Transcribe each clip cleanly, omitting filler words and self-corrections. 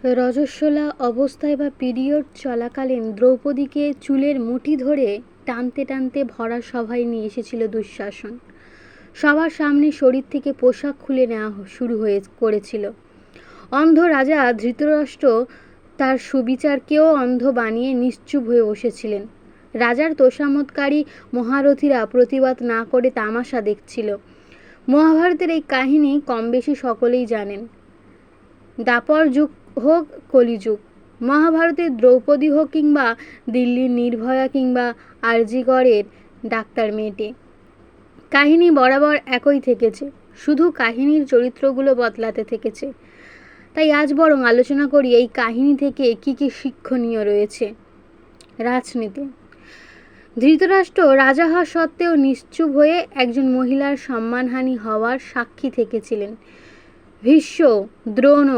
রজস্বলা অবস্থায় বা পিরিয়ড চলাকালীন দ্রৌপদীকে চুলের মুঠি ধরে টানতে টানতে ভরা সভায় নিয়ে এসেছিল দুঃশাসন। সবার সামনে শরীর থেকে পোশাক খুলে নেওয়া করেছিল। অন্ধ রাজা ধৃতরাষ্ট্র তার সুবিচারকেও অন্ধ বানিয়ে নিশ্চুপ হয়ে বসেছিলেন। রাজার তোষামোদকারী মহারথীরা প্রতিবাদ না করে তামাশা দেখছিল। মহাভারতের এই কাহিনী কম বেশি সকলেই জানেন। দাপর যুগ হোক কলিযুগ, মহাভারতের দ্রৌপদী হোক কিংবা দিল্লির নির্ভয়া কিংবা আরজিগড়ের ডাক্তার মেয়েটি, কাহিনী বরাবর একই থেকেছে, শুধু কাহিনীর চরিত্রগুলো বদলাতে থেকেছে। তাই আজ বরং আলোচনা করি এই কাহিনী থেকে কি কি শিক্ষণীয় রয়েছে। রাজনীতি। ধৃতরাষ্ট্র রাজা হওয়া সত্ত্বেও নিশ্চুপ হয়ে একজন মহিলার সম্মানহানি হওয়ার সাক্ষী থেকেছিলেন। ভীষ্ম, দ্রোণ,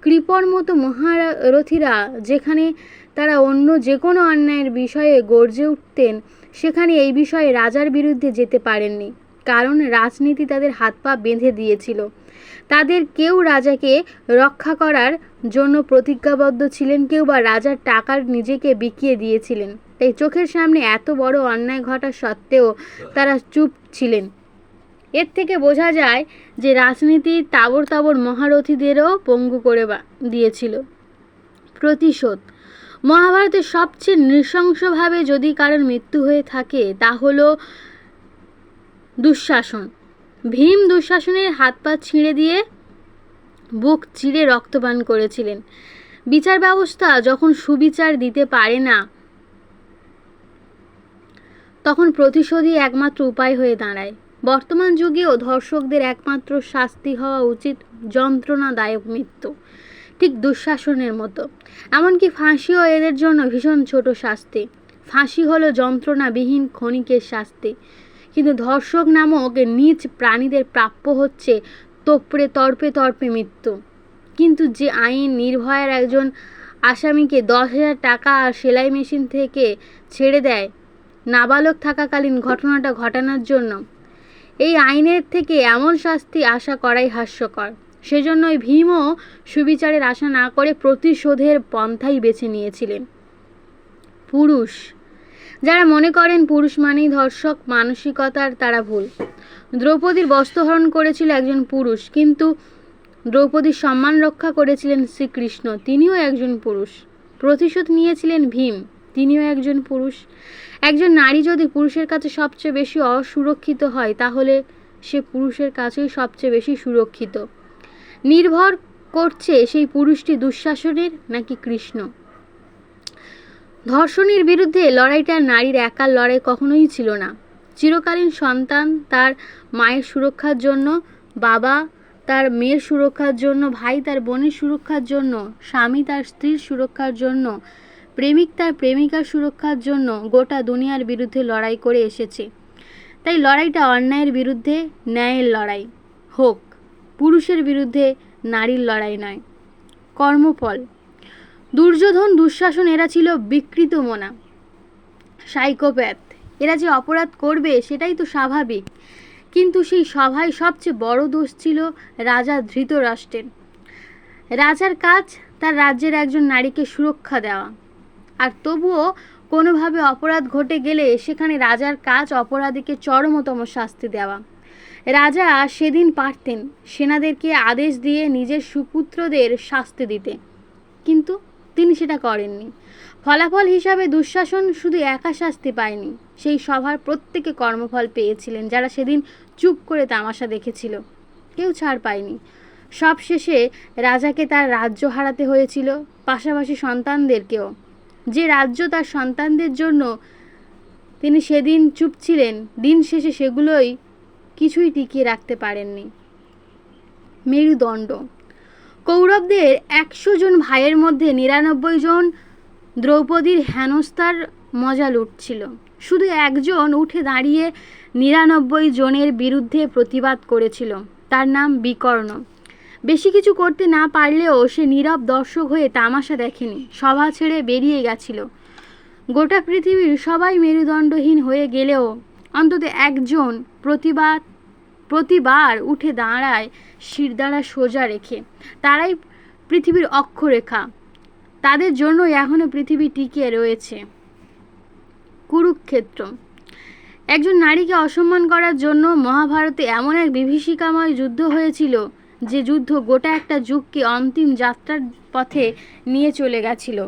কৃপর মতো মহারথীরা যেখানে তারা অন্য যে কোনো অন্যায়ের বিষয়ে গর্জে উঠতেন, সেখানে এই বিষয়ে রাজার বিরুদ্ধে যেতে পারেননি, কারণ রাজনীতি তাদের হাত পা বেঁধে দিয়েছিল। তাদের কেউ রাজাকে রক্ষা করার জন্য প্রতিজ্ঞাবদ্ধ ছিলেন, কেউ বা রাজার টাকার নিজেকে বিকিয়ে দিয়েছিলেন। তাই চোখের সামনে এত বড় অন্যায় ঘটা সত্ত্বেও তারা চুপ ছিলেন। এর থেকে বোঝা যায় যে রাজনীতি তাবড় তাবড় মহারথীদেরও পঙ্গু করে দিয়েছিল। প্রতিশোধ। মহাভারতের সবচেয়ে নৃশংসভাবে যদি কারোর মৃত্যু হয়ে থাকে তা হলো দুঃশাসন। ভীম দুঃশাসনের হাত পা ছিঁড়ে দিয়ে বুক চিরে রক্তপান করেছিলেন। বিচার ব্যবস্থা যখন সুবিচার দিতে পারে না, তখন প্রতিশোধই একমাত্র উপায় হয়ে দাঁড়ায়। বর্তমান যুগেও ধর্ষকদের একমাত্র শাস্তি হওয়া উচিত যন্ত্রণাদায়ক মৃত্যু, ঠিক দুঃশাসনের মতো। এমনকি ফাঁসিও এদের জন্য ভীষণ ছোট শাস্তি। ফাঁসি হলো যন্ত্রণাবিহীন ক্ষণিকের শাস্তি, কিন্তু ধর্ষক নামক নীচ প্রাণীদের প্রাপ্য হচ্ছে তোপড়ে তর্পে তর্পে মৃত্যু। কিন্তু যে আইন নির্ভয়ার একজন আসামিকে 10,000 টাকা আর সেলাই মেশিন থেকে ছেড়ে দেয় নাবালক থাকাকালীন ঘটনাটা ঘটানোর জন্য, এই আইনের থেকে এমন শাস্তি আশা করাই হাস্যকর। সেজন্যই ভীমও সুবিচারের আশা না করে প্রতিশোধের পন্থাই বেছে নিয়েছিলেন। পুরুষ। যারা মনে করেন পুরুষ মানেই ধর্ষক, মানসিকতার তারা ভুল। দ্রৌপদীর বস্ত্রহরণ করেছিল একজন পুরুষ, কিন্তু দ্রৌপদীর সম্মান রক্ষা করেছিলেন শ্রীকৃষ্ণ, তিনিও একজন পুরুষ। প্রতিশোধ নিয়েছিলেন ভীম, তিনিও একজন পুরুষ। একজন নারী যদি পুরুষের কাছে সবচেয়ে বেশি অসুরক্ষিত হয়, তাহলে সে পুরুষের কাছেই সবচেয়ে বেশি সুরক্ষিত। নির্ভর করছে সেই পুরুষটি দুঃশাসনের নাকি কৃষ্ণ। ধর্ষণের বিরুদ্ধে লড়াইটা নারীর একার লড়াই কখনোই ছিল না। চিরকালীন সন্তান তার মায়ের সুরক্ষার জন্য, বাবা তার মেয়ের সুরক্ষার জন্য, ভাই তার বোনের সুরক্ষার জন্য, স্বামী তার স্ত্রীর সুরক্ষার জন্য, প্রেমিক তার প্রেমিকার সুরক্ষার জন্য গোটা দুনিয়ার বিরুদ্ধে লড়াই করে এসেছে। তাই লড়াইটা অন্যায়ের বিরুদ্ধে ন্যায়ের লড়াই হোক, পুরুষের বিরুদ্ধে নারীর লড়াই নয়। কর্মফল। দুর্যোধন, দুঃশাসন এরা ছিল বিকৃত মনা, সাইকোপ্যাথ। এরা যে অপরাধ করবে সেটাই তো স্বাভাবিক, কিন্তু সেই সভায় সবচেয়ে বড় দোষ ছিল রাজা ধৃতরাষ্ট্রের। রাজার কাজ তার রাজ্যের একজন নারীকে সুরক্ষা দেওয়া, আর তবুও কোনোভাবে অপরাধ ঘটে গেলে সেখানে রাজার কাজ অপরাধীকে চরমতম শাস্তি দেওয়া। রাজা সেদিন পারতেন সেনাদেরকে আদেশ দিয়ে নিজের সুপুত্রদের শাস্তি দিতে, কিন্তু তিনি সেটা করেননি। ফলাফল হিসাবে দুঃশাসন শুধু একা শাস্তি পায়নি, সেই সভার প্রত্যেকে কর্মফল পেয়েছিলেন। যারা সেদিন চুপ করে তামাশা দেখেছিল, কেউ ছাড় পায়নি। সব শেষে রাজাকে তার রাজ্য হারাতে হয়েছিল, পাশাপাশি সন্তানদেরকেও। যে রাজ্য তার সন্তানদের জন্য তিনি সেদিন চুপ ছিলেন, দিন শেষে সেগুলোই কিছুই টিকিয়ে রাখতে পারেননি। মেরুদণ্ড। কৌরবদের 100 জন ভাইয়ের মধ্যে 99 জন দ্রৌপদীর হেনস্থার মজা লুটছিল। শুধু একজন উঠে দাঁড়িয়ে 99 জনের বিরুদ্ধে প্রতিবাদ করেছিল, তার নাম বিকর্ণ। বেশি কিছু করতে না পারলেও সে নীরব দর্শক হয়ে তামাশা দেখেনি, সভা ছেড়ে বেরিয়ে গেছিল। গোটা পৃথিবীর সবাই মেরুদণ্ডহীন হয়ে গেলেও অন্তত একজন প্রতিবার উঠে দাঁড়ায় শিরদাঁড়া সোজা রেখে। তারাই পৃথিবীর অক্ষরেখা। তাদের জন্যই এখনো পৃথিবী টিকে রয়েছে। কুরুক্ষেত্র। একজন নারীকে অসম্মান করার জন্য মহাভারতে এমন এক বিভীষিকাময় যুদ্ধ হয়েছিল, যে যুদ্ধ গোটা একটা যুগকে অন্তিম যাত্রার পথে নিয়ে চলে গেছিল,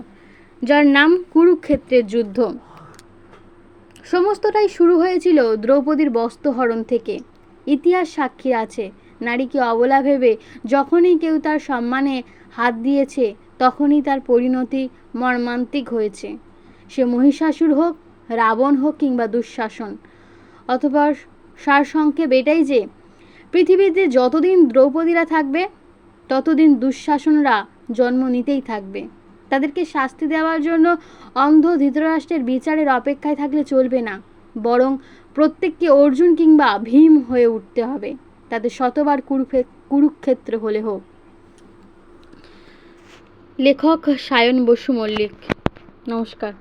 যার নাম কুরুক্ষেত্রের যুদ্ধ। সমস্তটাই শুরু হয়েছিল দ্রৌপদীর বস্ত্রহরণ থেকে। ইতিহাস সাক্ষী আছে, নারীকে অবলা ভেবে যখনই কেউ তার সম্মানে হাত দিয়েছে, তখনই তার পরিণতি মর্মান্তিক হয়েছে। সে মহিষাসুর হোক, রাবণ হোক কিংবা দুঃশাসন। অথবা সারসংক্ষেপ এটাই যে, পৃথিবীতে যতদিন দ্রৌপদীরা থাকবে, ততদিন দুঃশাসনরা জন্ম নিতেই থাকবে। তাদেরকে শাস্তি দেওয়ার জন্য অন্ধ ধৃতরাষ্ট্রের বিচারের অপেক্ষায় থাকলে চলবে না, বরং প্রত্যেককে অর্জুন কিংবা ভীম হয়ে উঠতে হবে, তাদের শতবার কুরুক্ষেত্র হলে হোক। লেখক সায়ন বসু মল্লিক। নমস্কার।